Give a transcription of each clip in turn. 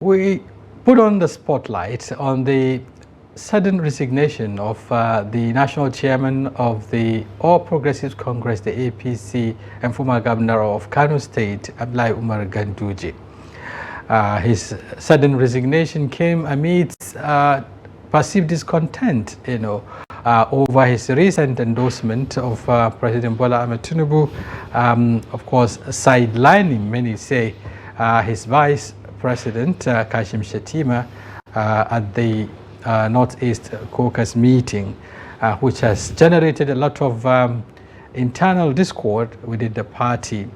We put on the spotlight on the sudden resignation of the national chairman of the All Progressives Congress, the APC, and former governor of Kano State, Abdullahi Umar Ganduje. His sudden resignation came amidst perceived discontent, over his recent endorsement of President Bola Ahmed Tinubu, of course, sidelining, many say, his vice President Kashim Shettima at the Northeast Caucus meeting, which has generated a lot of internal discord within the party.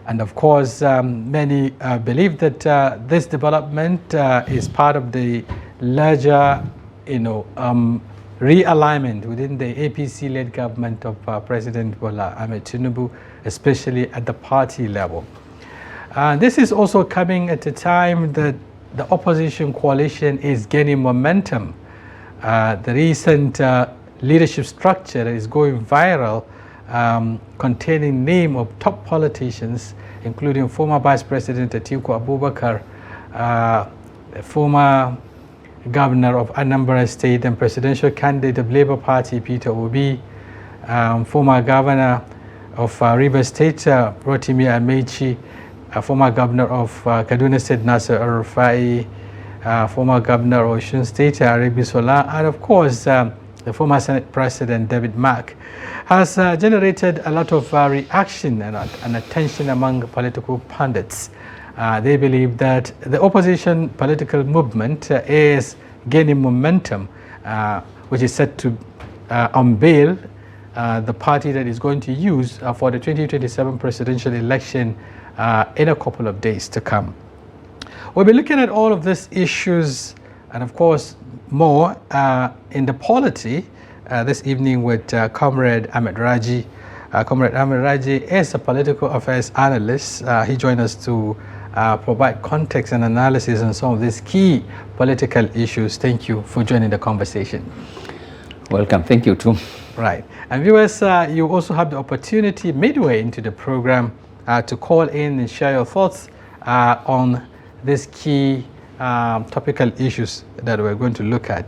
And of course, many believe that this development is part of the larger, realignment within the APC-led government of President Bola Ahmed Tinubu, especially at the party level. This is also coming at a time that the opposition coalition is gaining momentum. The recent leadership structure is going viral, containing names of top politicians, including former Vice President Atiku Abubakar, former Governor of Anambra State and presidential candidate of Labour Party Peter Obi, former Governor of Rivers State Rotimi Amechi, former Governor of Kaduna State Nasser El-Rufai, former Governor of Osun State Arabisola, and of course the former Senate President David Mark, has generated a lot of reaction and attention among political pundits. They believe that the opposition political movement is gaining momentum, which is set to unveil the party that is going to use for the 2027 presidential election in a couple of days to come. We'll be looking at all of these issues and of course more in the polity this evening with Comrade Ahmed Raji. Comrade Ahmed Raji is a political affairs analyst. He joined us to provide context and analysis on some of these key political issues. Thank you for joining the conversation. Welcome. Thank you too. Right. And viewers, you also have the opportunity midway into the program to call in and share your thoughts on these key topical issues that we're going to look at.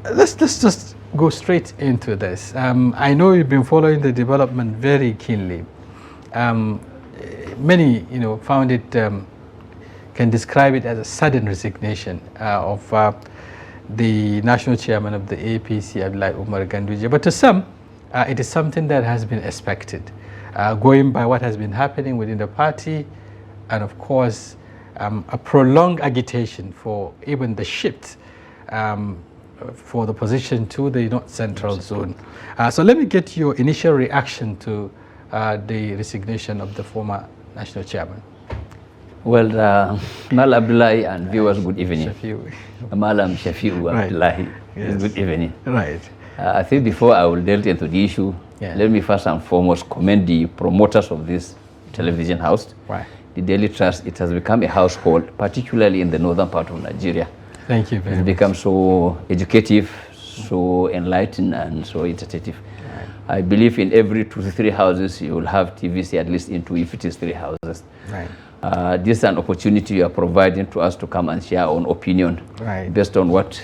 Let's just go straight into this. I know you've been following the development very keenly. Many, found it, can describe it as a sudden resignation of the national chairman of the APC, Abdullahi Umar Ganduje. But to some, it is something that has been expected, going by what has been happening within the party, and of course, a prolonged agitation for even the shift for the position to the North Central Zone. So let me get your initial reaction to the resignation of the former national chairman. Well, Mal Abdullahi and viewers, good evening. Shafi'u. Malam Shafi'u Abdullahi, Yes. good evening. Right. I think before I will delve into the issue, let me first and foremost commend the promoters of this television house, Right. the Daily Trust. It has become a household, particularly in the northern part of Nigeria. Thank you very It's much. become so educative, so enlightening, and so entertaining. I believe in every 2 to 3 houses you will have TVC, at least in 2 if it is 3 houses. Right. This is an opportunity you are providing to us to come and share our own opinion, Right. based on what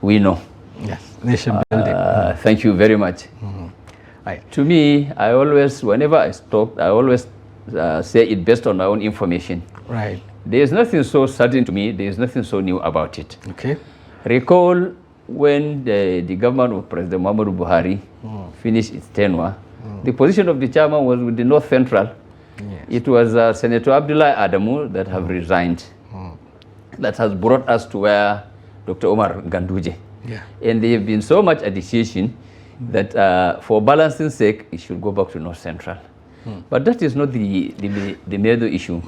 we know. Yes. Nation building. Thank you very much. Right. To me, I always, whenever I talk, I always say it based on my own information. Right. There is nothing so sudden to me. There is nothing so new about it. Okay. Recall when the government of President Muhammadu Buhari finished its tenure, the position of the chairman was with the North Central. Yes. It was Senator Abdullahi Adamu that have resigned. That has brought us to where Dr. Umar Ganduje. Yeah. And there have been so much agitation that for balancing sake, it should go back to North Central. But that is not the major issue.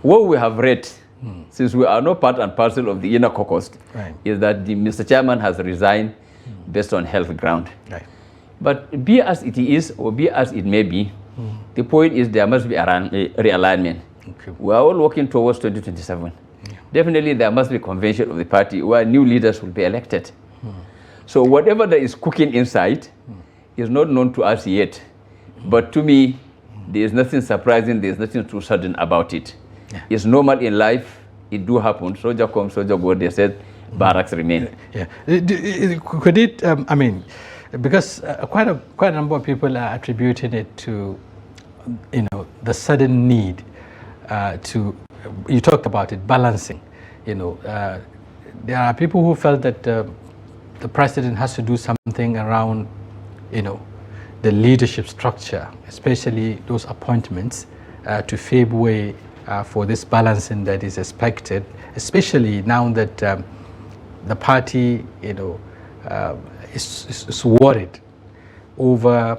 What we have read, since we are not part and parcel of the inner caucus, Right. is that the Mr. Chairman has resigned based on health ground. Right. But be as it is, or be as it may be, the point is there must be a realignment. Okay. We are all working towards 2027. Definitely there must be a convention of the party where new leaders will be elected. So whatever that is cooking inside is not known to us yet. But to me, there is nothing surprising, there is nothing too sudden about it. It's normal in life. It do happen. Soldier come, soldier go. They said barracks remain. Yeah. Could it? I mean, because quite a number of people are attributing it to, the sudden need to. You talked about it, balancing. There are people who felt that the president has to do something around, the leadership structure, especially those appointments, to pave way for this balancing that is expected, especially now that the party, is worried over,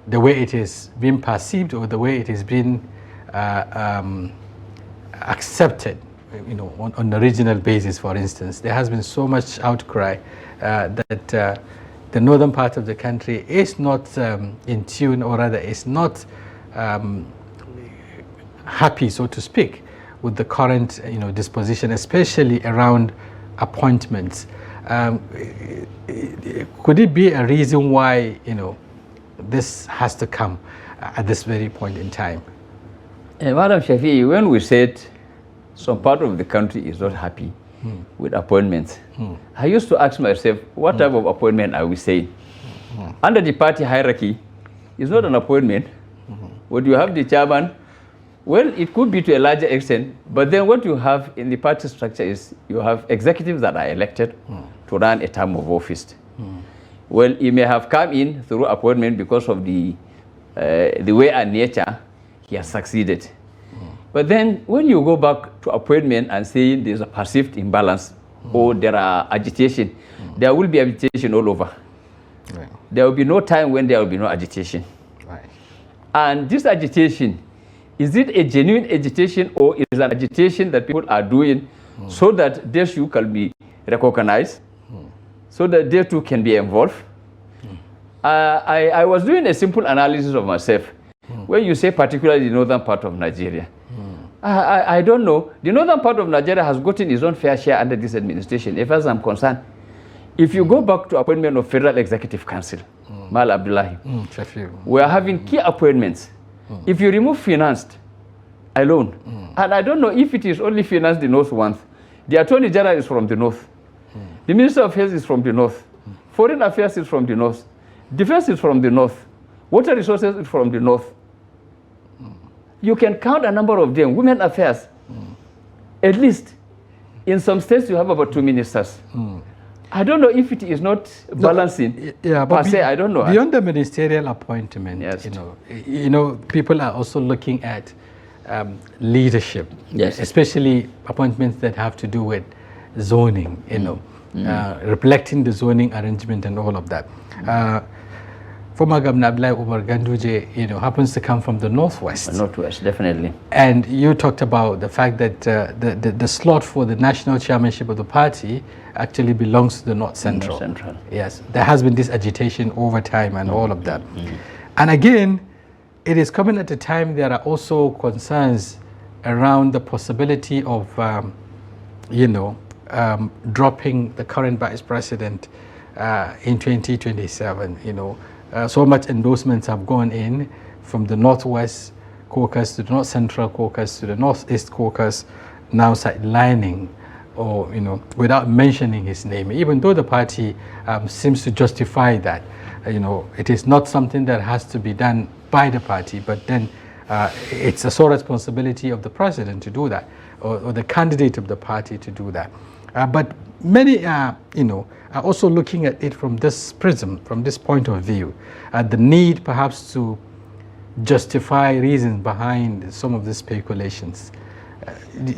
the way it is being perceived or the way it is being accepted, on the regional basis. For instance, there has been so much outcry that the northern part of the country is not in tune, or rather is not happy, so to speak, with the current disposition, especially around appointments. Could it be a reason why this has to come at this very point in time? Madam Shafi'i, when we said some part of the country is not happy with appointments, I used to ask myself, what type of appointment are we saying? Under the party hierarchy, it's not an appointment. What you have the chairman, well, it could be to a larger extent, but then what you have in the party structure is you have executives that are elected to run a term of office. Well, he may have come in through appointment because of the way and nature he has succeeded. But then when you go back to appointment and saying there's a perceived imbalance or there are agitation, there will be agitation all over. Right. There will be no time when there will be no agitation. Right. And this agitation, is it a genuine agitation or is it an agitation that people are doing so that they too can be recognized, so that they too can be involved? I was doing a simple analysis of myself. When you say particularly the northern part of Nigeria, I don't know. The northern part of Nigeria has gotten its own fair share under this administration, as far as I'm concerned. If you go back to appointment of Federal Executive Council, Mal Abdullahi, we are having key appointments. If you remove financed alone, and I don't know if it is only financed the north ones, the Attorney General is from the north, the Minister of Health is from the north, Foreign Affairs is from the north, Defense is from the north, Water Resources is from the north. You can count a number of them. Women Affairs, at least in some states you have about 2 ministers. I don't know if it is not balancing. Yeah, but I don't know. Beyond the ministerial appointment, yes. People are also looking at leadership, yes, especially appointments that have to do with zoning, reflecting the zoning arrangement and all of that. Former Governor Ganduje, happens to come from the northwest. Northwest, definitely. And you talked about the fact that the slot for the national chairmanship of the party actually belongs to the North Central. Yes, there has been this agitation over time and all of that. And again, it is coming at a time there are also concerns around the possibility of, dropping the current vice president in 2027. So much endorsements have gone in from the Northwest Caucus to the North Central Caucus to the Northeast Caucus, now sidelining or, without mentioning his name, even though the party seems to justify that. It is not something that has to be done by the party, but then it's a sole responsibility of the president to do that, or the candidate of the party to do that. But many are also looking at it from this prism, from this point of view, the need perhaps to justify reasons behind some of the speculations.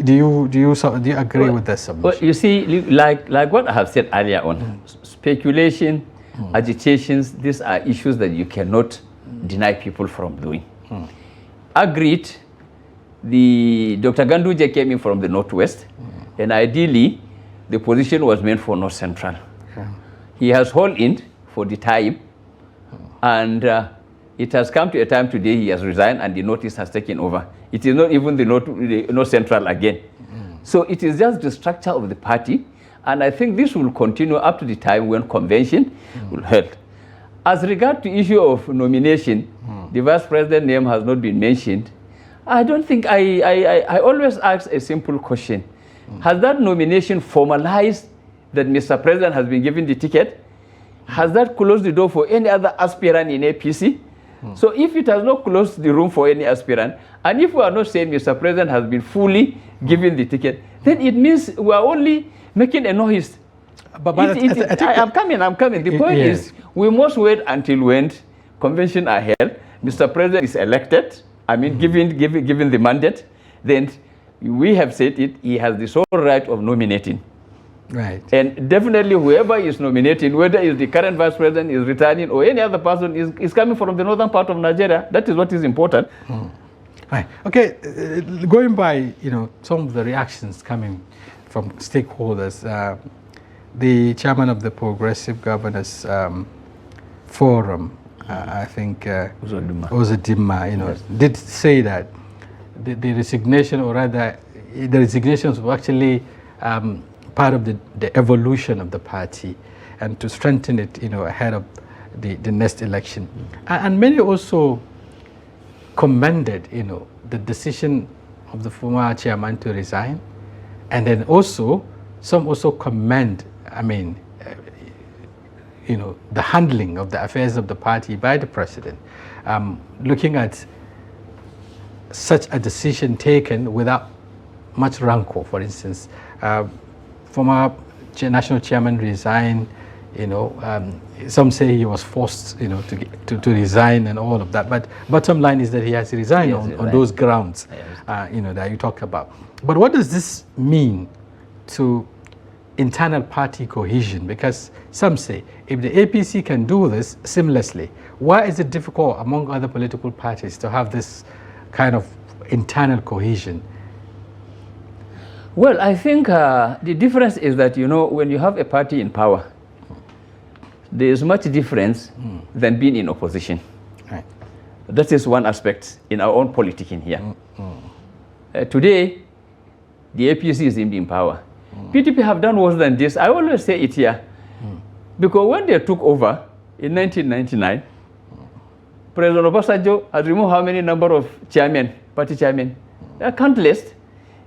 Do you agree with that submission? Well, you see, like what I have said earlier on, speculation, agitations, these are issues that you cannot deny people from doing. Agreed, Dr. Ganduje came in from the Northwest, and ideally, the position was meant for North Central. He has hauled in for the time, and it has come to a time today he has resigned and the Northeast has taken over. It is not even the North Central again. So it is just the structure of the party, and I think this will continue up to the time when convention will hold. As regard to issue of nomination, the vice president name has not been mentioned. I don't think I always ask a simple question. Has that nomination formalized that Mr. President has been given the ticket? Has that closed the door for any other aspirant in APC? So if it has not closed the room for any aspirant, and if we are not saying Mr. President has been fully given the ticket, then it means we are only making a noise. But I'm coming. The point is, we must wait until when convention are held, Mr. President is elected, given the mandate, then we have said it, he has the sole right of nominating. Right. And definitely whoever is nominating, whether it's the current vice president is returning or any other person is coming from the northern part of Nigeria. That is what is important. Right. Okay. Going by, some of the reactions coming from stakeholders, the chairman of the Progressive Governors Forum, I think, Uzodimma, Yes. did say that the resignation, or rather, the resignations were actually part of the evolution of the party, and to strengthen it, ahead of the next election. And many also commended, the decision of the former chairman to resign, and then also some also commend, the handling of the affairs of the party by the president, looking at such a decision taken without much rancor. For instance, former national chairman resigned, some say he was forced, to resign and all of that. But bottom line is that he has resigned on those grounds, that you talk about. But what does this mean to internal party cohesion? Because some say, if the APC can do this seamlessly, why is it difficult among other political parties to have this kind of internal cohesion? Well, I think the difference is that, when you have a party in power, there is much difference than being in opposition. Right. That is one aspect in our own politicking here. Today, the APC is in power. PDP have done worse than this. I always say it here. Because when they took over in 1999, President Obasanjo has removed how many number of party chairmen? They are countless.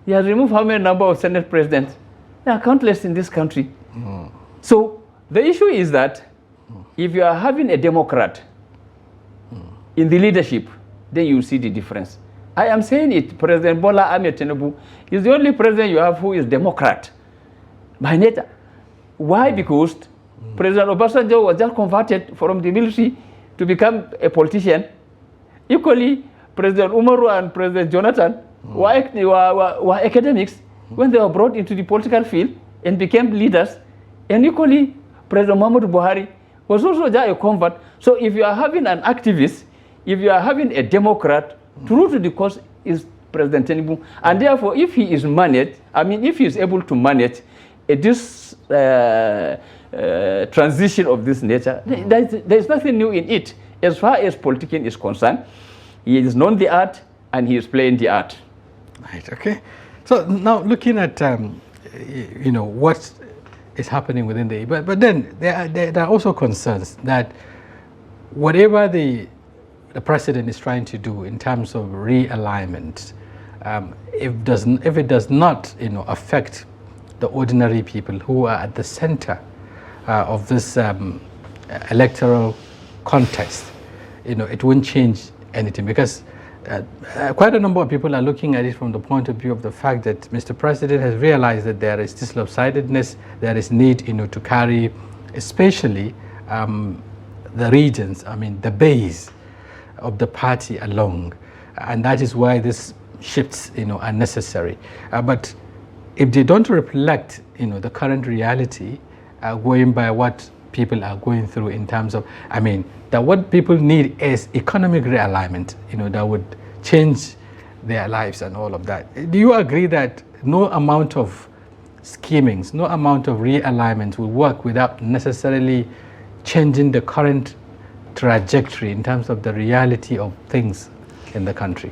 He has removed how many number of Senate presidents? They are countless in this country. So the issue is that if you are having a Democrat in the leadership, then you see the difference. I am saying it, President Bola Ahmed Tinubu is the only president you have who is Democrat by nature. Why? Because President Obasanjo was just converted from the military to become a politician. Equally, President Umaru and President Jonathan were academics when they were brought into the political field and became leaders. And equally, President Muhammadu Buhari was also just a convert. So if you are having an activist, if you are having a Democrat, true to the cause is President Tinubu. And therefore, if he is if he is able to manage this transition of this nature, there is nothing new in it. As far as politicking is concerned, he is known the art and he is playing the art. Right, okay. So now looking at, what is happening within but then there are also concerns that whatever the president is trying to do in terms of realignment, if it does not, affect the ordinary people who are at the center of this electoral contest, it won't change anything, because quite a number of people are looking at it from the point of view of the fact that Mr. President has realized that there is this lopsidedness, there is need, to carry, especially the regions, the base of the party along, and that is why these shifts, are necessary. But if they don't reflect, the current reality, going by what people are going through in terms of, that what people need is economic realignment, that would change their lives and all of that. Do you agree that no amount of schemings, no amount of realignment will work without necessarily changing the current trajectory in terms of the reality of things in the country?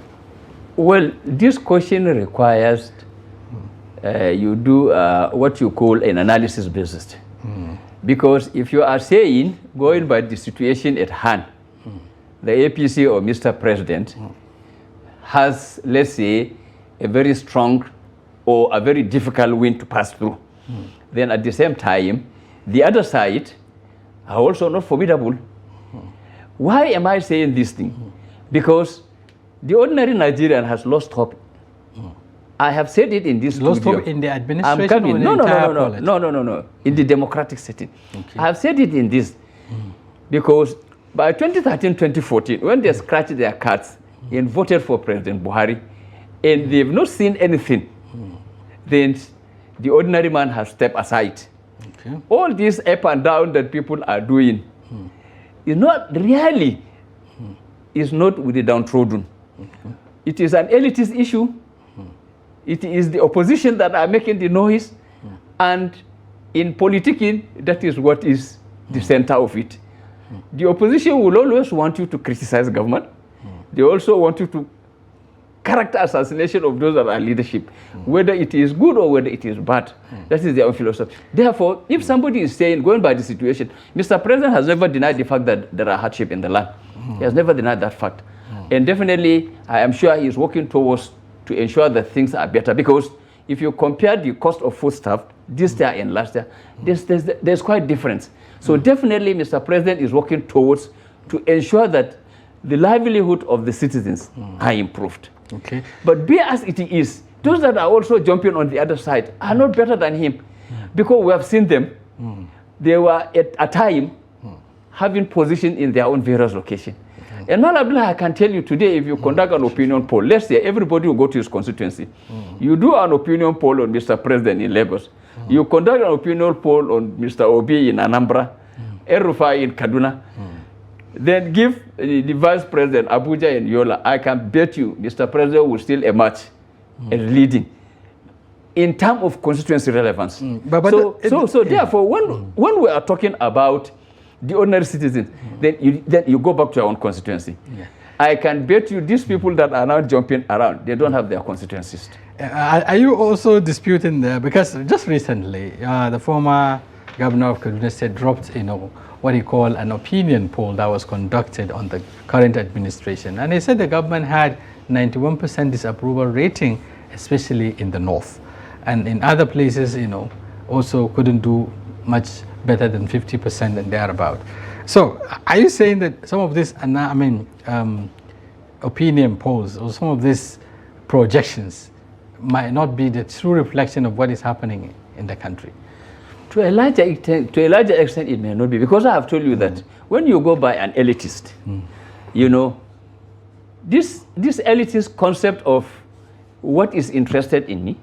Well, this question requires you do what you call an analysis basis. Because if you are saying, going by the situation at hand, the APC or Mr. President has, let's say, a very strong or a very difficult wind to pass through. Then at the same time, the other side are also not formidable. Why am I saying this thing? Because the ordinary Nigerian has lost hope. I have said it in this lost studio. Hope in the administration or in no, the entire no. In the democratic setting. Okay. I have said it in this because by 2013, 2014, when they scratched their cards and voted for President Buhari, and they've not seen anything, then the ordinary man has stepped aside. Okay. All this up and down that people are doing is not really, is not with the downtrodden. Okay. It is an elitist issue. It is the opposition that are making the noise. And in politicking, that is what is the center of it. The opposition will always want you to criticize government. They also want you to character assassination of those that are leadership, whether it is good or whether it is bad. That is their own philosophy. Therefore, if somebody is saying, going by the situation, Mr. President has never denied the fact that there are hardship in the land. He has never denied that fact. And definitely, I am sure he is working towards to ensure that things are better. Because if you compare the cost of foodstuff this year and last year, there's quite difference. So definitely, Mr. President is working towards to ensure that the livelihood of the citizens are improved. Okay. But be as it is, those that are also jumping on the other side are not better than him. Because we have seen them. They were at a time having position in their own various locations. And I can tell you today, if you conduct an opinion poll, let's say everybody will go to his constituency. You do an opinion poll on Mr. President in Lagos. You conduct an opinion poll on Mr. Obi in Anambra, El-Rufai in Kaduna. Then give the Vice President Abuja and Yola. I can bet you Mr. President will still emerge as leading in terms of constituency relevance. So therefore, when we are talking about the ordinary citizen, then you go back to your own constituency. I can bet you these people that are now jumping around, they don't have their constituencies. Are you also disputing there? Because just recently, the former governor of Kaduna State dropped, what he called an opinion poll that was conducted on the current administration. And he said the government had 91% disapproval rating, especially in the north. And in other places, also couldn't do much better than 50% and thereabout. So are you saying that some of this, opinion polls or some of these projections might not be the true reflection of what is happening in the country? To a larger extent, it may not be, because I have told you that when you go by an elitist, this elitist concept of what is interested in me,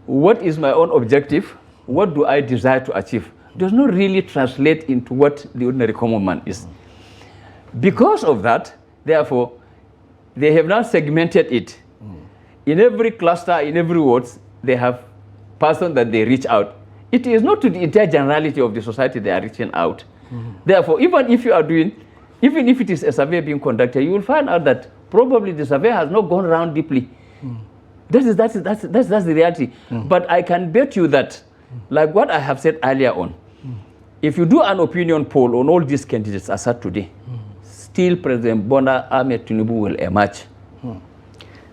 what is my own objective, what do I desire to achieve, does not really translate into what the ordinary common man is. Because of that, therefore, they have now segmented it. In every cluster, in every ward, they have person that they reach out. It is not to the entire generality of the society they are reaching out. Therefore, even if it is a survey being conducted, you will find out that probably the survey has not gone around deeply. That's the reality. But I can bet you that, like what I have said earlier on, if you do an opinion poll on all these candidates as at today, still President Bola Ahmed Tinubu will emerge.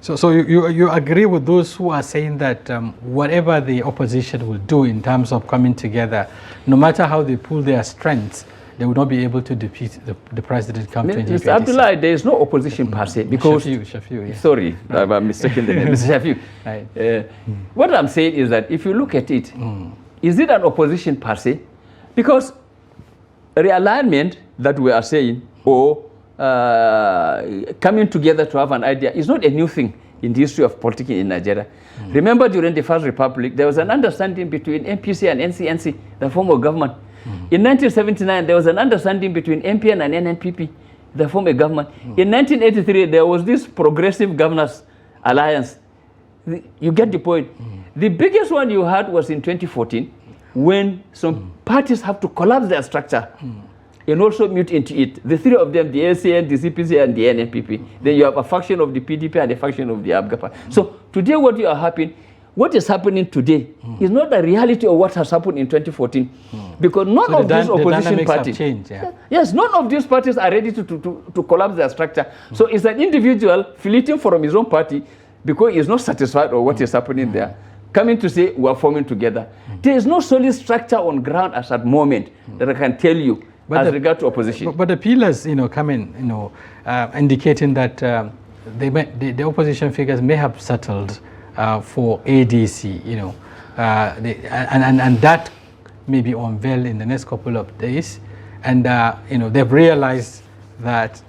So you agree with those who are saying that whatever the opposition will do in terms of coming together, no matter how they pull their strengths, they will not be able to defeat the president come 2027? Mr. Abdullah, there is no opposition per se, because... Shafi'u, yeah. Sorry, I'm mistaken the name. Mr. Shafi'u. Right. What I'm saying is that if you look at it, is it an opposition per se? Because realignment that we are saying, or coming together to have an idea, is not a new thing in the history of politics in Nigeria. Remember, during the First Republic, there was an understanding between MPC and NCNC, the form of government. In 1979, there was an understanding between MPN and NNPP, the form of government. In 1983, there was this Progressive Governors Alliance. You get the point. The biggest one you had was in 2014, when some parties have to collapse their structure and also mute into it. The three of them, the ACN, the CPC, and the NNPP. Then you have a faction of the PDP and a faction of the ABGA. So today what you are happening, what is happening today is not the reality of what has happened in 2014. Because none of these opposition parties, changed, yes, none of these parties are ready to collapse their structure. So it's an individual fleeing from his own party because he's not satisfied with what is happening there, coming to say we are forming together. There is no solid structure on ground at that moment that I can tell you as regard to opposition. But the pillars, come in, indicating that the opposition figures may have settled for ADC, and that may be unveiled in the next couple of days, and they've realized that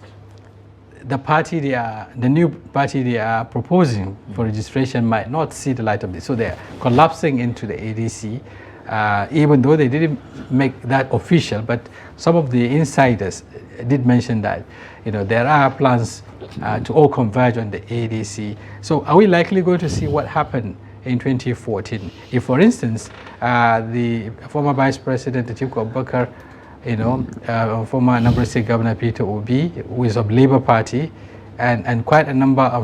the new party they are proposing for registration might not see the light of day, so they're collapsing into the ADC, even though they didn't make that official. But some of the insiders did mention that there are plans to all converge on the ADC. So are we likely going to see what happened in 2014? If, for instance, the former Vice President Atiku Abubakar, former Anambra State Governor Peter Obi, who is of Labour Party, and quite a number of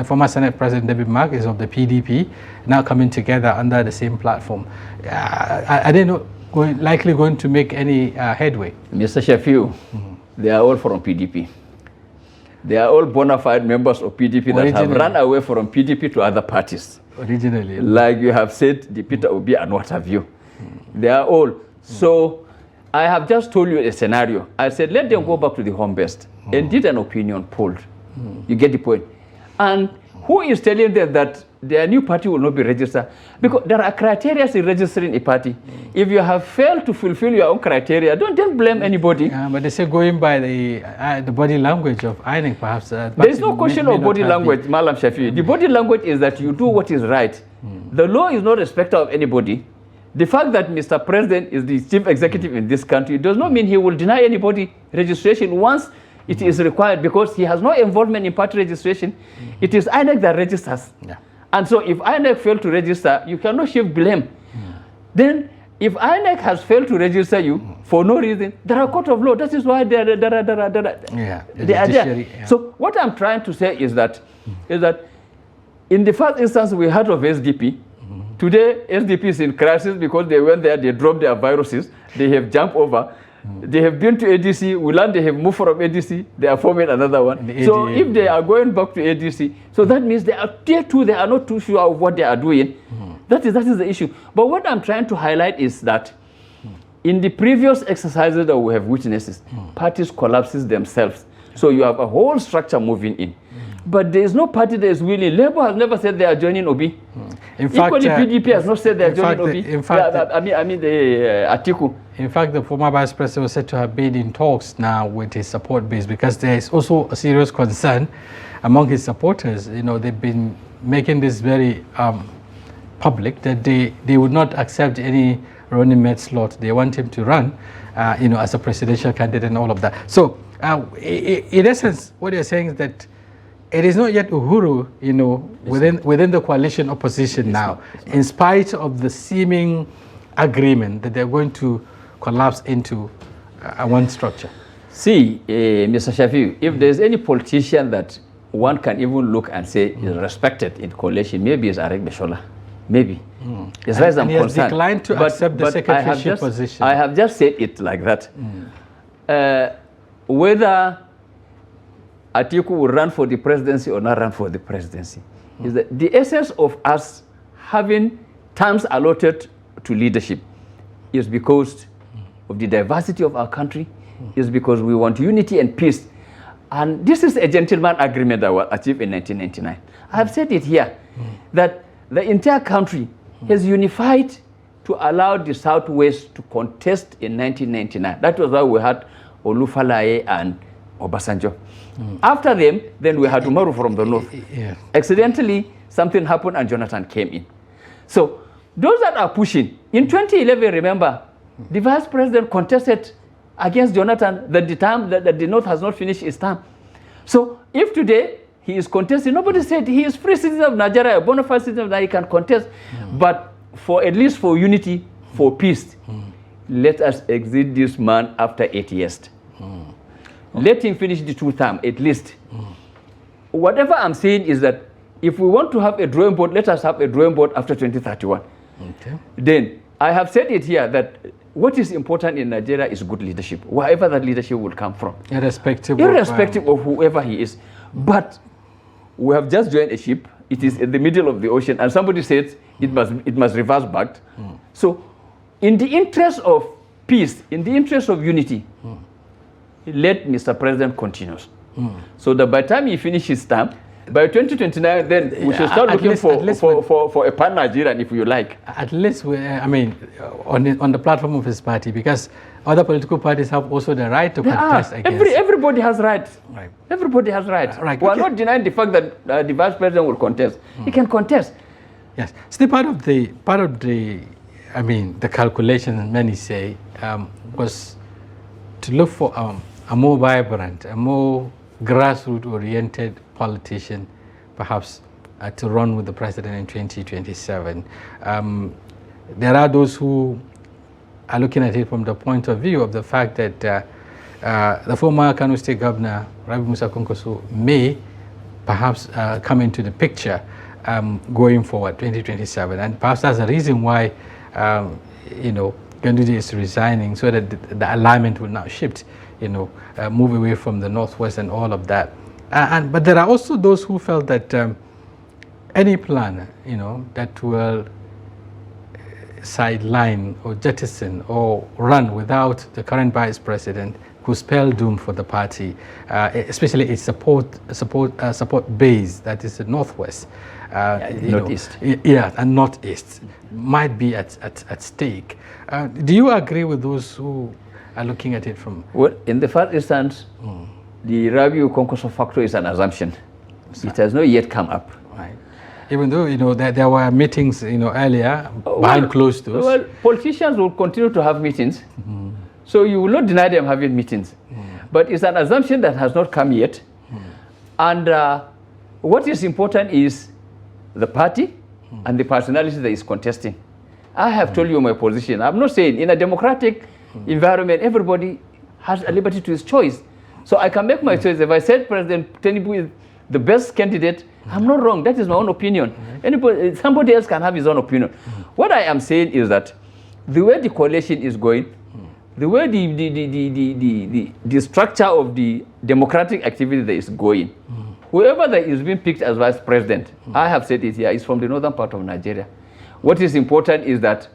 former Senate President David Mark is of the PDP, now coming together under the same platform. Are they not likely going to make any headway? Mr. Shafi'u, they are all from PDP. They are all bona fide members of PDP that have run away from PDP to other parties. Originally. Like you have said, the Peter Obi and what have you. They are all. So I have just told you a scenario. I said, let them go back to the home base and did an opinion poll. You get the point. And who is telling them that their new party will not be registered? Because there are criteria in registering a party. If you have failed to fulfill your own criteria, don't blame anybody. But they say going by the body language of INEC, perhaps. There is no question of body language, Malam Shafi. The body language is that you do what is right. The law is not respecter of anybody. The fact that Mr. President is the chief executive in this country does not mean he will deny anybody registration once it is required, because he has no involvement in party registration. It is INEC that registers. And so if INEC failed to register, you cannot shift blame. Then if INEC has failed to register you for no reason, there are court of law. That is why they are there. So what I'm trying to say is that in the first instance we heard of SDP. Today SDP is in crisis because they went there, they dropped their viruses, they have jumped over. They have been to ADC, we learned they have moved from ADC, they are forming another one. So if they are going back to ADC, so that means they are not too sure of what they are doing. That is the issue. But what I'm trying to highlight is that in the previous exercises that we have witnessed, parties collapses themselves. So you have a whole structure moving in. But there is no party that is willing. Labour has never said they are joining Obi. In fact, equally, PDP has not said they are joining Obi. Atiku. In fact, the former Vice President was said to have been in talks now with his support base, because there is also a serious concern among his supporters. They've been making this very public, that they would not accept any running mate slot. They want him to run, as a presidential candidate and all of that. So, in essence, what you're saying is that it is not yet Uhuru, within the coalition opposition now, in spite of the seeming agreement that they're going to collapse into one structure. See, Mr. Shafi'u, if there's any politician that one can even look and say is respected in coalition, maybe it's Arek Beshola. Maybe. As far as I'm concerned. He has declined to accept the secretaryship position. I have just said it like that. Whether Atiku will run for the presidency or not run for the presidency, is that the essence of us having terms allotted to leadership is because of the diversity of our country, is because we want unity and peace. And this is a gentleman agreement that was achieved in 1999. I have said it here, that the entire country has unified to allow the Southwest to contest in 1999. That was why we had Olufalaye and Obasanjo. After them, then we had Umaru from the north. Accidentally, something happened and Jonathan came in. So those that are pushing, in 2011, remember, the vice president contested against Jonathan that the north has not finished its term. So if today he is contesting, nobody said he is free citizen of Nigeria, a bona fide citizen of Nigeria, he can contest. But at least for unity, for peace, let us exit this man after 8 years. Let him finish the 2 term, at least. Whatever I'm saying is that if we want to have a drawing board, let us have a drawing board after 2031. Okay. Then, I have said it here that what is important in Nigeria is good leadership, wherever that leadership will come from. Irrespective of whoever he is. But we have just joined a ship. It is in the middle of the ocean, and somebody says it must reverse back. So, in the interest of peace, in the interest of unity, let Mr. President continue. So that by the time he finishes his term, by 2029, then we should start looking for a pan-Nigerian, if you like. At least, on the platform of his party, because other political parties have also the right to contest against. Everybody has rights. Right. Everybody has rights. Right. We are not denying the fact that the vice president will contest. He can contest. Yes. Still, part of the calculation, many say, was to look for a more vibrant, a more grassroots-oriented politician, perhaps to run with the president in 2027. There are those who are looking at it from the point of view of the fact that the former Kano State Governor, Rabi Musa Kwankwaso, may perhaps come into the picture going forward, 2027. And perhaps that's the reason why, Ganduje is resigning, so that the alignment will now shift, move away from the Northwest and all of that. But there are also those who felt that any plan, that will sideline or jettison or run without the current vice president could spell doom for the party, especially its support base, that is the Northwest. Northeast. And Northeast might be at stake. Do you agree with those who are looking at it from? Well, in the first instance, the Rabi Kwankwaso factor is an assumption. It has not yet come up. Right. Even though there were meetings earlier behind closed doors. Well, politicians will continue to have meetings, so you will not deny them having meetings. But it's an assumption that has not come yet. And what is important is the party and the personality that is contesting. I have told you my position. I'm not saying in a democratic environment everybody has a liberty to his choice. So I can make my choice. If I said President Tinubu is the best candidate, I'm not wrong. That is my own opinion. Somebody else can have his own opinion. What I am saying is that the way the coalition is going, the way the structure of the democratic activity that is going, whoever that is being picked as vice president, I have said it here, is from the northern part of Nigeria. What is important is that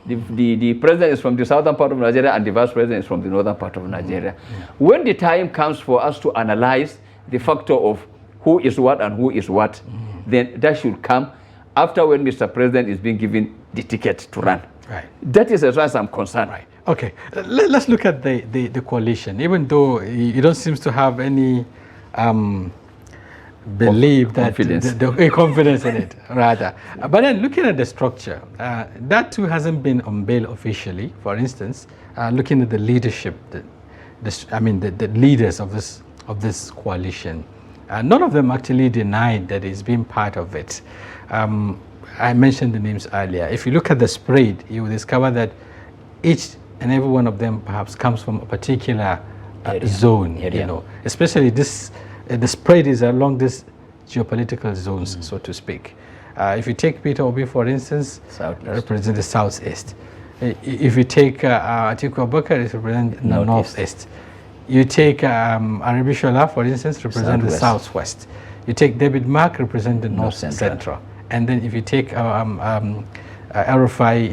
the president is from the southern part of Nigeria and the vice president is from the northern part of Nigeria. When the time comes for us to analyze the factor of who is what and who is what, then that should come after when Mr. President is being given the ticket to run. Right. That is as far as I'm concerned. Right. Okay. Let's look at the coalition. Even though you don't seem to have any believe that the confidence in it, rather. But then looking at the structure, that too hasn't been unveiled officially. For instance, looking at the leadership, the leaders of this coalition, none of them actually denied that it's been part of it. I mentioned the names earlier. If you look at the spread, you will discover that each and every one of them perhaps comes from a particular zone. Especially this. The spread is along these geopolitical zones, so to speak. If you take Peter Obi, for instance, represents the southeast. If you take Atiku Abubakar, it represents the northeast. You take Arabi Shola, for instance, represent the southwest. You take David Mark, represent the north central. And then if you take Arufai,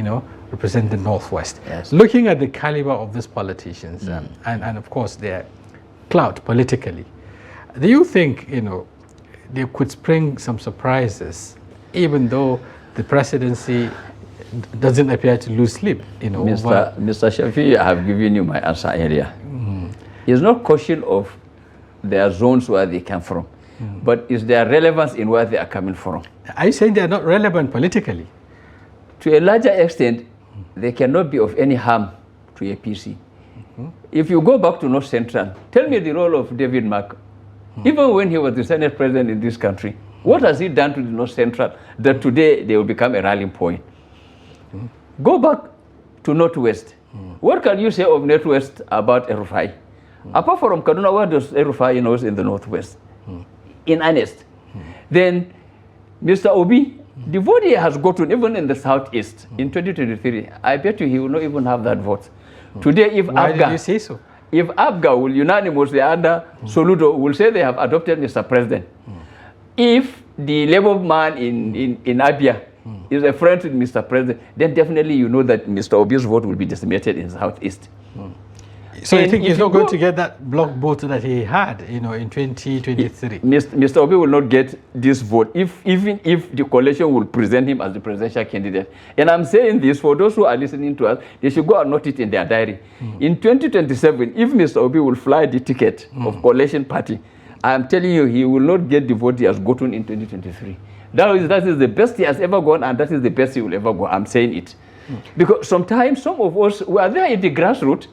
represent the northwest. Yes. Looking at the caliber of these politicians and of course their clout politically, do you think, they could spring some surprises, even though the presidency doesn't appear to lose sleep? Mr. Shafi'u, I have given you my answer earlier. It's not question of their zones where they come from, but is their relevance in where they are coming from. Are you saying they are not relevant politically? To a larger extent, they cannot be of any harm to APC. If you go back to North Central, tell me the role of David Mark. Even when he was the Senate president in this country, what has he done to the North Central that today they will become a rallying point? Go back to Northwest. What can you say of Northwest about Erufai? Apart from Kaduna, where does Erufai in the Northwest? In earnest. Then Mr. Obi, the vote he has gotten, even in the southeast, in 2023, I bet you he will not even have that vote. Today, if Why did you ABGA, say so? if ABGA will unanimously under Soludo will say they have adopted Mr. President, if the Labour man in Abia is a friend with Mr. President, then definitely you know that Mr. Obi's vote will be decimated in the southeast. So And you think if he's you not going go- to get that block vote that he had, in 2023? Mr. Obi will not get this vote even if the coalition will present him as the presidential candidate. And I'm saying this for those who are listening to us, they should go and note it in their diary. In 2027, if Mr. Obi will fly the ticket of coalition party, I am telling you, he will not get the vote he has gotten in 2023. That is the best he has ever gone, and that is the best he will ever go. I'm saying it. Because sometimes some of us, we are there in the grassroots.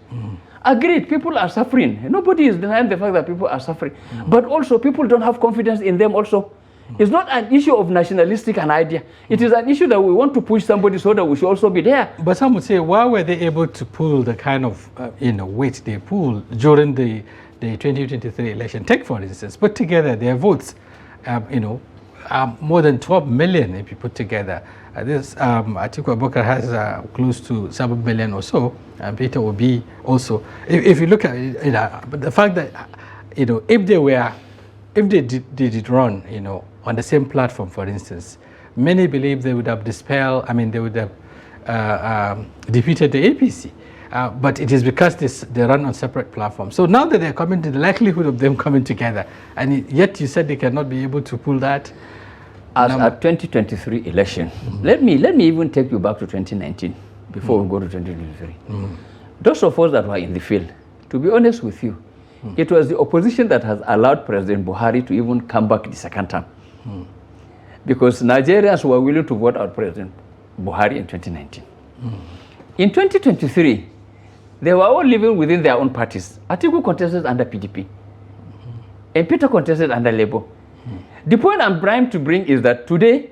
Agreed, people are suffering. Nobody is denying the fact that people are suffering. But also, people don't have confidence in them also. It's not an issue of nationalistic an idea. It is an issue that we want to push somebody so that we should also be there. But some would say, why were they able to pull the kind of weight they pulled during the 2023 election? Take, for instance, put together their votes, more than 12 million if you put together. This Atiku Abubakar has close to 7 million or so, and Peter Obi also. If you look at it, but the fact that if they did run on the same platform, for instance, many believe they would have they would have defeated the APC. But it is because they run on separate platforms. So now that they're coming to the likelihood of them coming together, and yet you said they cannot be able to pull that. As a 2023 election, let me even take you back to 2019 before we go to 2023. Those of us that were in the field, to be honest with you, it was the opposition that has allowed President Buhari to even come back the second time. Because Nigerians were willing to vote out President Buhari in 2019. In 2023, they were all living within their own parties. Atiku contested under PDP, and Peter contested under Labour. The point I'm trying to bring is that today,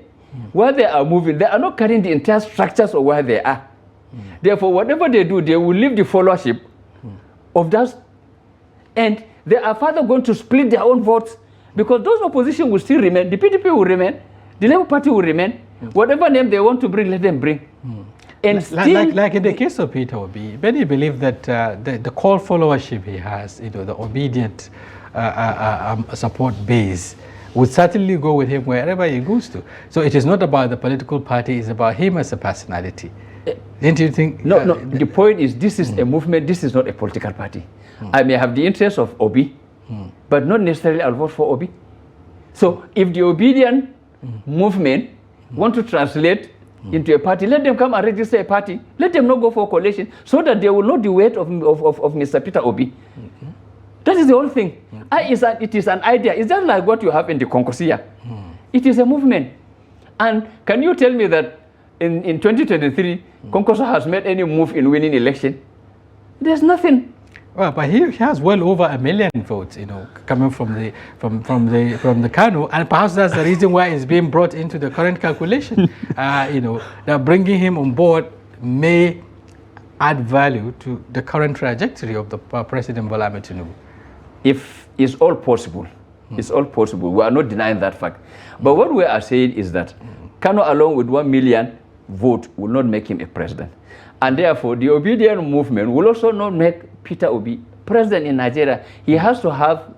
where they are moving, they are not carrying the entire structures of where they are. Therefore, whatever they do, they will leave the followership of that, and they are further going to split their own votes, because those opposition will still remain. The PDP will remain, the Labour Party will remain. Whatever name they want to bring, let them bring. And still, like in the case of Peter Obi, many believe that the core followership he has, the obedient support base, would certainly go with him wherever he goes to. So it is not about the political party; it's about him as a personality. Didn't you think? No. The point is, this is a movement. This is not a political party. I may have the interest of Obi, but not necessarily I'll vote for Obi. So if the obedient movement want to translate into a party, let them come and register a party. Let them not go for a coalition, so that they will know the weight of Mr. Peter Obi. That is the whole thing. It is an idea. It's just like what you have in the Concoursia. It is a movement. And can you tell me that in 2023, Concoursia has made any move in winning election? There's nothing. Well, but he has well over 1 million votes, coming from the Kano, and perhaps that's the reason why it's being brought into the current calculation. That bringing him on board may add value to the current trajectory of the President Bola Ahmed Tinubu. If it's all possible, it's all possible. We are not denying that fact. But what we are saying is that Kano along with 1 million vote will not make him a president. And therefore, the obedient movement will also not make Peter Obi president in Nigeria. He has to have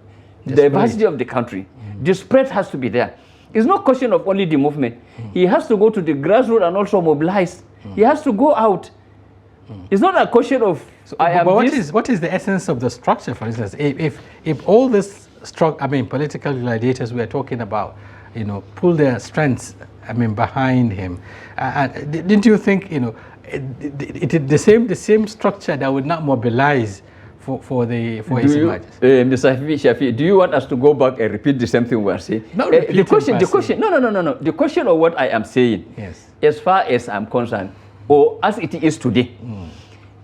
the diversity of the country. The spread has to be there. It's not a question of only the movement. He has to go to the grassroots and also mobilize. He has to go out. It's not a question of what is the essence of the structure, for instance? If all this political gladiators we are talking about, pull their strengths, behind him, didn't you think, the same structure that would not mobilize for his emergence? Mr. Shafi'u, do you want us to go back and repeat the same thing we are saying? No. The question of what I am saying, yes, as far as I'm concerned, or as it is today,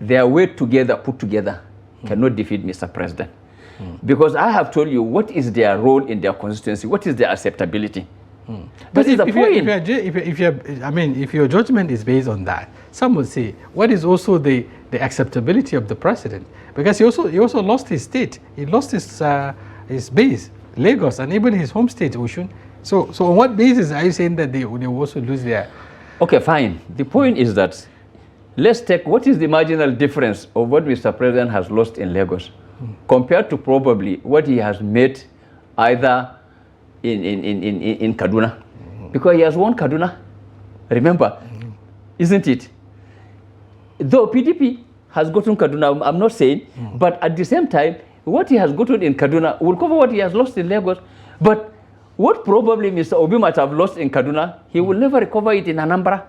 their weight together, put together, cannot defeat Mr. President. Because I have told you what is their role in their constituency, what is their acceptability. But if your judgment is based on that, some would say, what is also the acceptability of the president? Because he also lost his state. He lost his base, Lagos, and even his home state, Oshun. So on what basis are you saying that they will also lose their... Okay, fine. The point is that let's take what is the marginal difference of what Mr. President has lost in Lagos compared to probably what he has made either in Kaduna. Because he has won Kaduna, remember, isn't it? Though PDP has gotten Kaduna, I'm not saying, but at the same time, what he has gotten in Kaduna will cover what he has lost in Lagos. But what probably Mr. Obi might have lost in Kaduna, he will never recover it in Anambra.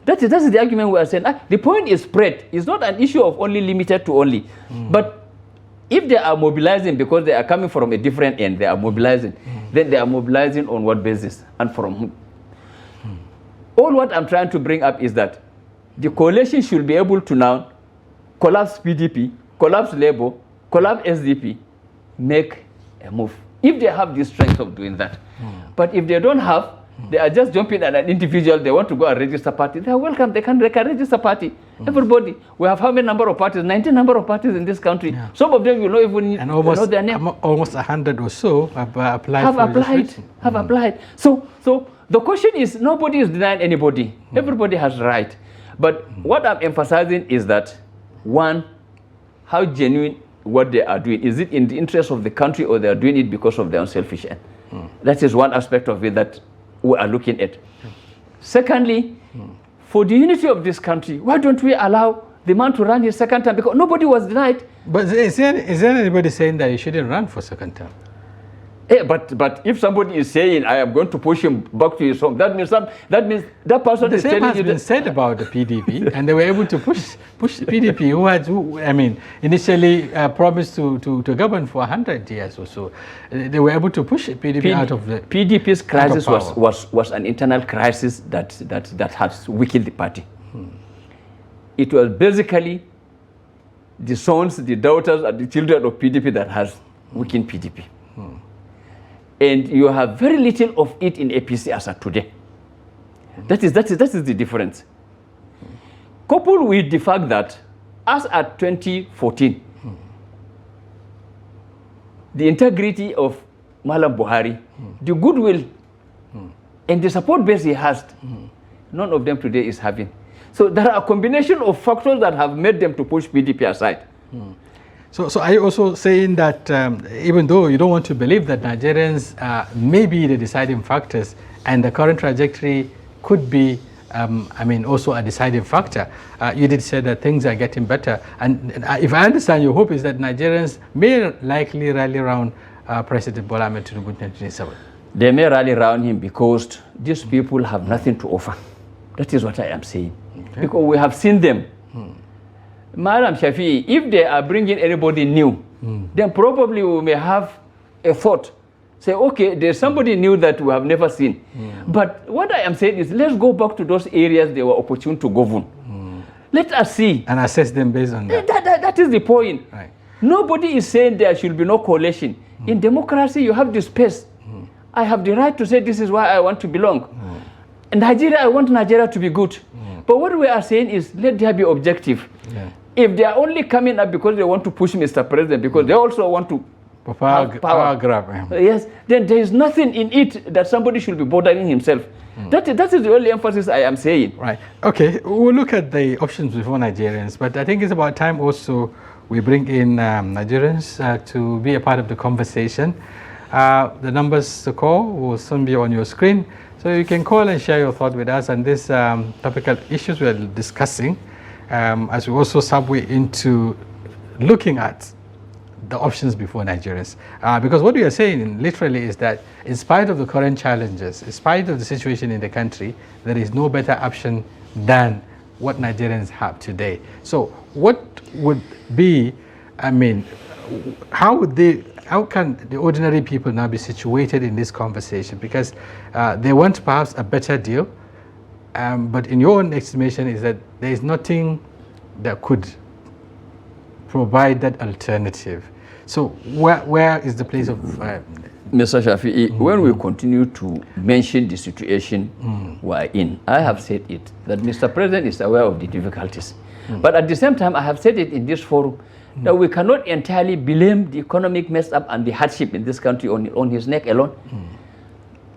That's the argument we are saying. The point is spread. It's not an issue of only limited to only. But if they are mobilizing because they are coming from a different end, they are mobilizing, then they are mobilizing on what basis and from whom? All what I'm trying to bring up is that the coalition should be able to now collapse PDP, collapse Labour, collapse SDP, make a move. If they have the strength of doing that. But if they don't have, they are just jumping at an individual, they want to go and register party, they are welcome, they can register party. Everybody. We have how many number of parties? 19 number of parties in this country. Yeah. Some of them you know even and almost, know their name. Almost 100 or so have applied. Have applied. So the question is, nobody is denying anybody. Everybody has right. But what I'm emphasizing is that, one, how genuine what they are doing. Is it in the interest of the country or they are doing it because of their own selfish end? That is one aspect of it that we are looking at. Secondly, for the unity of this country, why don't we allow the man to run his second term? Because nobody was denied. But is there anybody saying that he shouldn't run for second term? But if somebody is saying, I am going to push him back to his home, that means that person is telling you that... The same has been said about the PDP, and they were able to push the PDP, who initially promised to govern for 100 years or so. They were able to push PDP out of the... PDP's crisis was an internal crisis that has weakened the party. It was basically the sons, the daughters, and the children of PDP that has weakened PDP. And you have very little of it in APC as of today. That is the difference. Coupled with the fact that, as at 2014, the integrity of Malam Buhari, the goodwill, and the support base he has, none of them today is having. So there are a combination of factors that have made them to push PDP aside. So are you also saying that even though you don't want to believe that Nigerians may be the deciding factors and the current trajectory could be, also a deciding factor, you did say that things are getting better. And if I understand, your hope is that Nigerians may likely rally around President Bola Ahmed Tinubu in 2027. They may rally around him because these people have nothing to offer. That is what I am saying. Okay. Because we have seen them. Madam Shafi'i, if they are bringing anybody new, then probably we may have a thought. Say, okay, there's somebody new that we have never seen. But what I am saying is, let's go back to those areas they were opportune to govern. Let us see. And assess them based on that. That is the point. Right. Nobody is saying there should be no coalition. In democracy, you have the space. I have the right to say this is why I want to belong. In Nigeria, I want Nigeria to be good. But what we are saying is, let there be objective. Yeah. If they are only coming up because they want to push Mr. President, because they also want to power grab. Yes, then there is nothing in it that somebody should be bothering himself. That is the only emphasis I am saying. Right. Okay, we'll look at the options before Nigerians, but I think it's about time also we bring in Nigerians to be a part of the conversation. The numbers to call will soon be on your screen, so you can call and share your thought with us on these topical issues we're discussing, as we also segue into looking at the options before Nigerians. Because what we are saying literally is that in spite of the current challenges, in spite of the situation in the country, there is no better option than what Nigerians have today. So what would be, how can the ordinary people now be situated in this conversation? Because they want perhaps a better deal, but in your own estimation is that there is nothing that could provide that alternative. So where is the place of... Mr. Shafi'i, when we continue to mention the situation we're in, I have said it, that Mr. President is aware of the difficulties. But at the same time, I have said it in this forum, that we cannot entirely blame the economic mess up and the hardship in this country on his neck alone.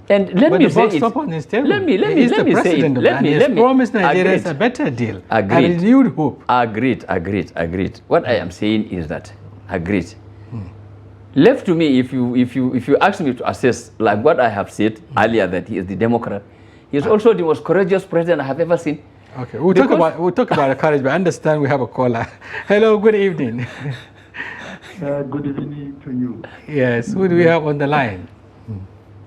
And let but me the say box stop on his table. Let me say He's the it. president of Let Ghana. me He promised Nigerians agreed. a better deal. Agreed. A renewed hope. Agreed. What I am saying is that agreed. Left to me, if you ask me to assess, like what I have said earlier, that he is the Democrat, he is also the most courageous president I have ever seen. Okay, we'll talk about the courage, but I understand we have a caller. Hello, good evening. Good evening to you. Yes, who do we have on the line?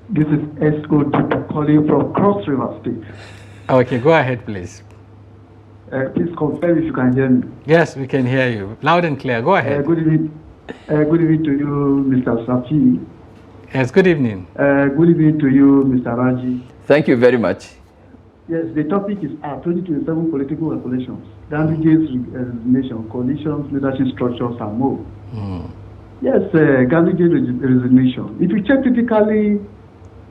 This is S.O. calling from Cross River State. Okay, go ahead, please. Please confirm if you can hear me. Yes, we can hear you. Loud and clear. Go ahead. Good evening. Good evening to you, Mr. Shafi. Yes, good evening. Good evening to you, Mr. Raji. Thank you very much. Yes, the topic is 2027 political regulations, Ganduje's resignation, coalitions, leadership structures, and more. Yes, Ganduje's resignation. If you check critically,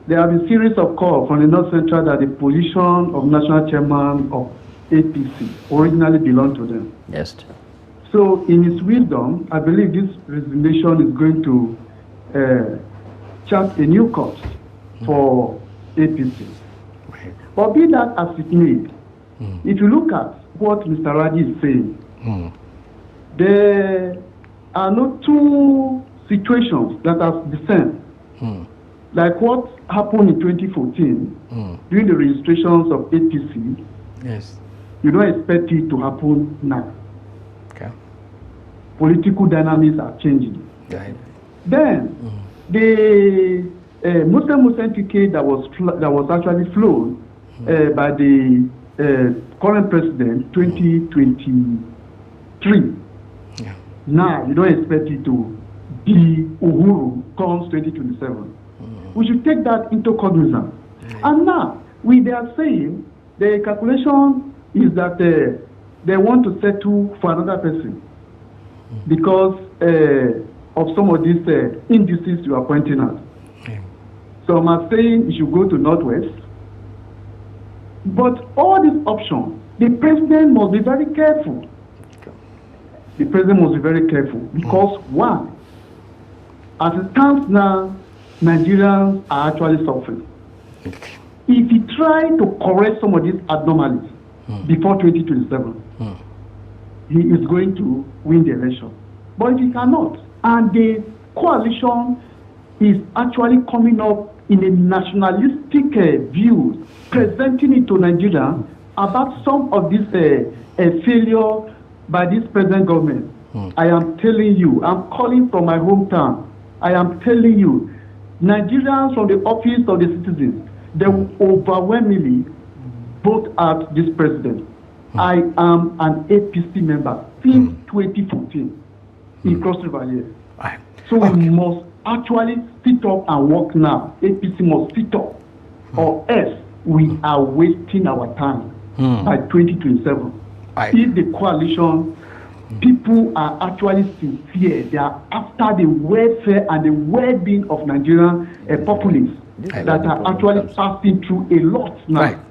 there have been series of calls from the North Central that the position of national chairman of APC originally belonged to them. Yes. So, in his wisdom, I believe this resignation is going to chart a new course for APC. But be that as it may, if you look at what Mr. Raji is saying, there are no two situations that are the same. Like what happened in 2014 during the registrations of APC. Yes. You don't expect it to happen now. Okay. Political dynamics are changing. Right. Then the Muslim ticket that was actually flown by the current president 2023. Yeah. Now you don't expect it to be Uhuru comes 2027. We should take that into cognizance. And now they are saying the calculation is that they want to settle for another person because of some of these indices you are pointing out. Some are saying you should go to Northwest. But all these options, the president must be very careful. The president must be very careful because one, as it stands now, Nigerians are actually suffering. If he tries to correct some of these anomalies before 2027, he is going to win the election. But if he cannot, and the coalition is actually coming up in a nationalistic view, presenting it to Nigeria about some of this failure by this present government. I am telling you, I'm calling from my hometown. I am telling you, Nigerians from the office of the citizens, they will overwhelmingly vote out this president. I am an APC member since 2014 in Cross River here. So we must actually sit up and work now. APC must sit up, or else we are wasting our time by 2027. If the coalition, people are actually sincere, they are after the welfare and the well-being of Nigerian populace that are actually passing through a lot now.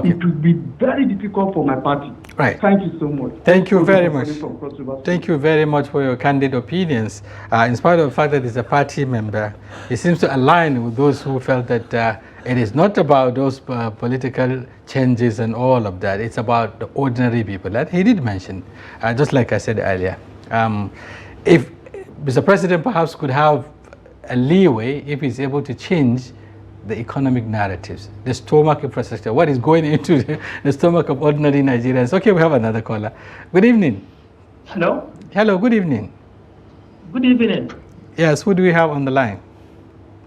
It will be very difficult for my party. Thank you so much. Thank you very much. Thank you very much for your candid opinions. In spite of the fact that he's a party member, he seems to align with those who felt that it is not about those political changes and all of that. It's about the ordinary people that he did mention, just like I said earlier. If Mr. President perhaps could have a leeway if he's able to change the economic narratives, the stomach infrastructure, what is going into the stomach of ordinary Nigerians. Okay, we have another caller. Good evening. Hello? Hello, good evening. Good evening. Yes, who do we have on the line?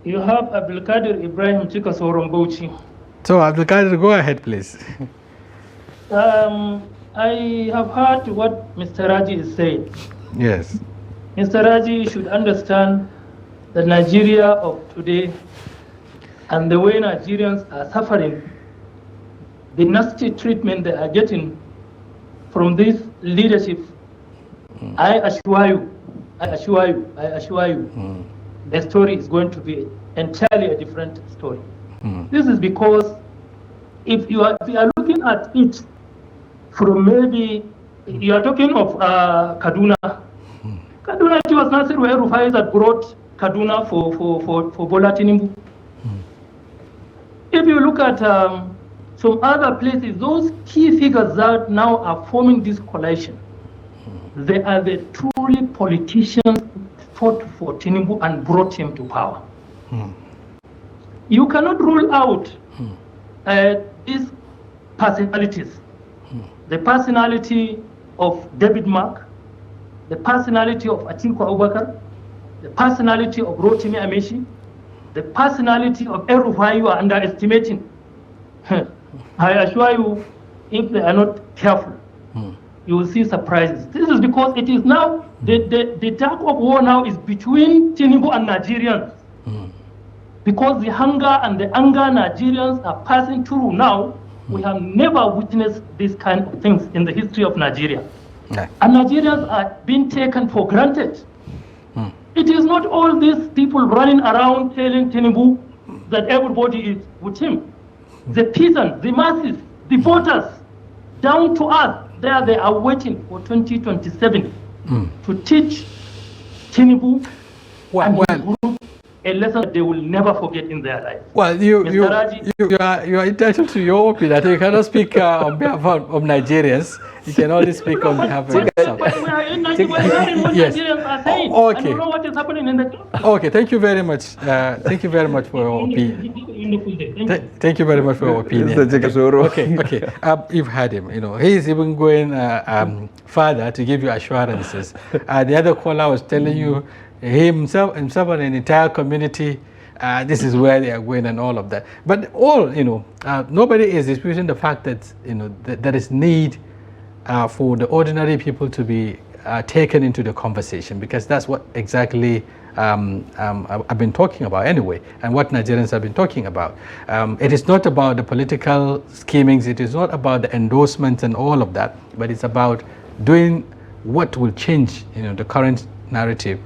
You have Abdulkadir Ibrahim Chikasorom Bauchi. So, Abdulkadir, go ahead, please. I have heard what Mr. Raji is saying. Yes. Mr. Raji should understand the Nigeria of today and the way Nigerians are suffering, the nasty treatment they are getting from this leadership. I assure you, the story is going to be entirely a different story. This is because if you are looking at it from maybe, you are talking of Kaduna. Kaduna, it was Nasir Rufai that brought Kaduna for Bola Tinubu. if you look at some other places, those key figures that now are forming this coalition, they are the truly politicians who fought for Tinubu and brought him to power. You cannot rule out these personalities. The personality of David Mark, the personality of Atiku Abubakar, the personality of Rotimi Amechi, the personality of El-Rufai you are underestimating. I assure you, if they are not careful, you will see surprises. This is because it is now, the tug of war now is between Tinubu and Nigerians. Because the hunger and the anger Nigerians are passing through now, we have never witnessed this kind of things in the history of Nigeria. And Nigerians are being taken for granted. It is not all these people running around telling Tinubu that everybody is with him. The peasants, the masses, the voters, down to us, there they are waiting for 2027 to teach Tinubu and his group a lesson that they will never forget in their life. Well, you are entitled to your opinion. I think you cannot speak on behalf of Nigerians. You can only speak on behalf of yourself. But we are in Nigeria, we are hearing what Nigerians are saying. Okay. I don't know what is happening in the Okay, thank you very much. Thank you very much for your opinion. Thank you very much for your opinion. Okay. You've heard him. You know, he's even going further to give you assurances. The other caller was telling you himself and an entire community. This is where they are going and all of that. But nobody is disputing the fact that that there is need for the ordinary people to be taken into the conversation, because that's what exactly I've been talking about anyway, and what Nigerians have been talking about. It is not about the political schemings, it is not about the endorsements and all of that, but it's about doing what will change the current narrative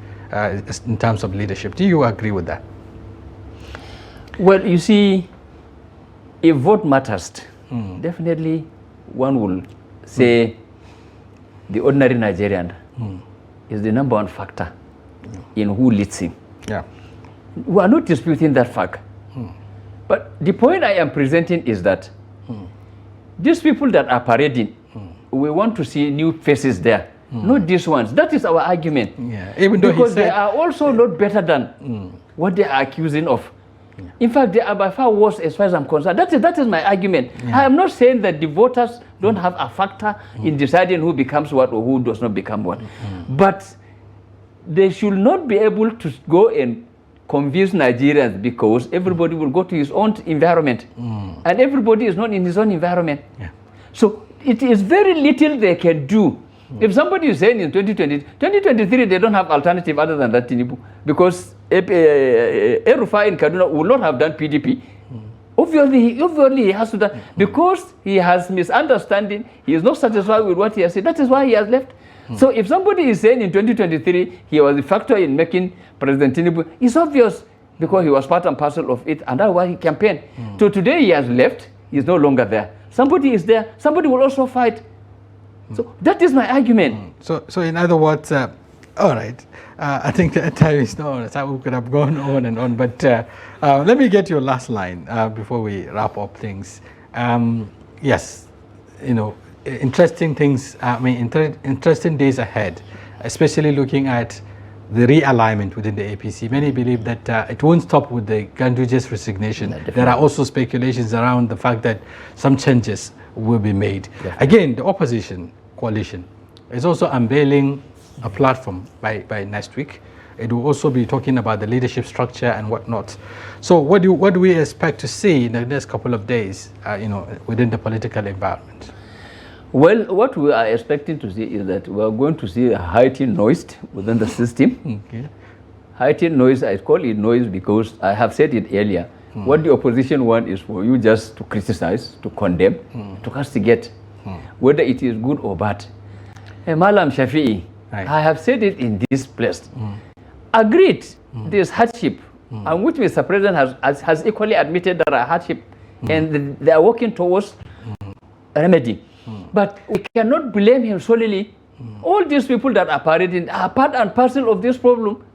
in terms of leadership. Do you agree with that? Well, you see, if vote matters, definitely one will say the ordinary Nigerian is the number one factor in who leads him. Yeah. We are not disputing that fact. But the point I am presenting is that these people that are parading, we want to see new faces there, not these ones. That is our argument. Yeah. Even though because they are also not better than what they are accusing of. Yeah. In fact, they are by far worse as far as I'm concerned. That is my argument. Yeah. I am not saying that the voters don't have a factor in deciding who becomes what or who does not become what. But they should not be able to go and convince Nigerians, because everybody will go to his own environment. And everybody is not in his own environment. Yeah. So it is very little they can do. If somebody is saying in 2023 they don't have alternative other than that Tinubu, because El-Rufai in Kaduna will not have done PDP. Obviously he has to do, because he has misunderstanding, he is not satisfied with what he has said. That is why he has left. So if somebody is saying in 2023 he was a factor in making President Tinubu, it's obvious, because he was part and parcel of it, and that's why he campaigned. So today he has left, he is no longer there. Somebody is there, somebody will also fight. So that is my argument. So in other words, all right, I think the time is not, so we could have gone on and on, but let me get your last line before we wrap up things. Yes, interesting things, interesting days ahead, especially looking at the realignment within the APC. Many believe that it won't stop with the Ganduje's resignation. There are also speculations around the fact that some changes will be made. Definitely. Again, the opposition coalition is also unveiling a platform by next week. It will also be talking about the leadership structure and whatnot. So what do we expect to see in the next couple of days, within the political environment? Well, what we are expecting to see is that we are going to see a heightened noise within the system. Okay. Heightened noise, I call it noise because I have said it earlier. What the opposition want is for you just to criticize, to condemn, to castigate, whether it is good or bad. Malam Shafi'i, right. I have said it in this place. Agreed, there is hardship, and which Mr. President has equally admitted there are hardship, and they are working towards a remedy. But we cannot blame him solely. All these people that are parading are part and parcel of this problem.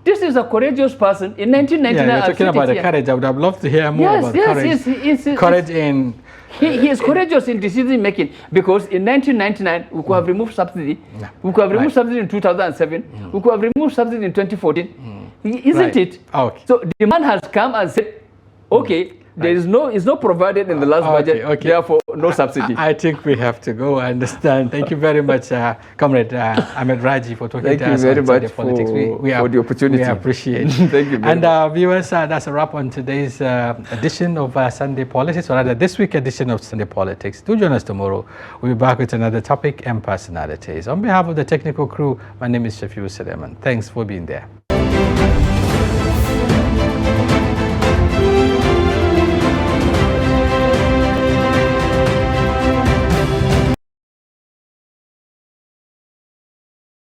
This is a courageous person. In 1999, Yeah, you're talking about the courage. I would have loved to hear more about courage. Courage in... He is courageous in decision making, because in 1999 we could have removed subsidy. We could have removed subsidy in 2007. We could have removed subsidy in 2014. Isn't it? Okay. So the man has come and said, okay, there is no, it's not provided in the last budget, therefore no subsidy. I think we have to go. I understand. Thank you very much, Comrade Ahmed Raji, for talking to us about the politics. For the opportunity. We appreciate it. Thank you very much. And viewers, that's a wrap on today's edition of Sunday Politics, or rather this week's edition of Sunday Politics. Do join us tomorrow. We'll be back with another topic and personalities. On behalf of the technical crew, my name is Shafi'u Suleiman. Thanks for being there.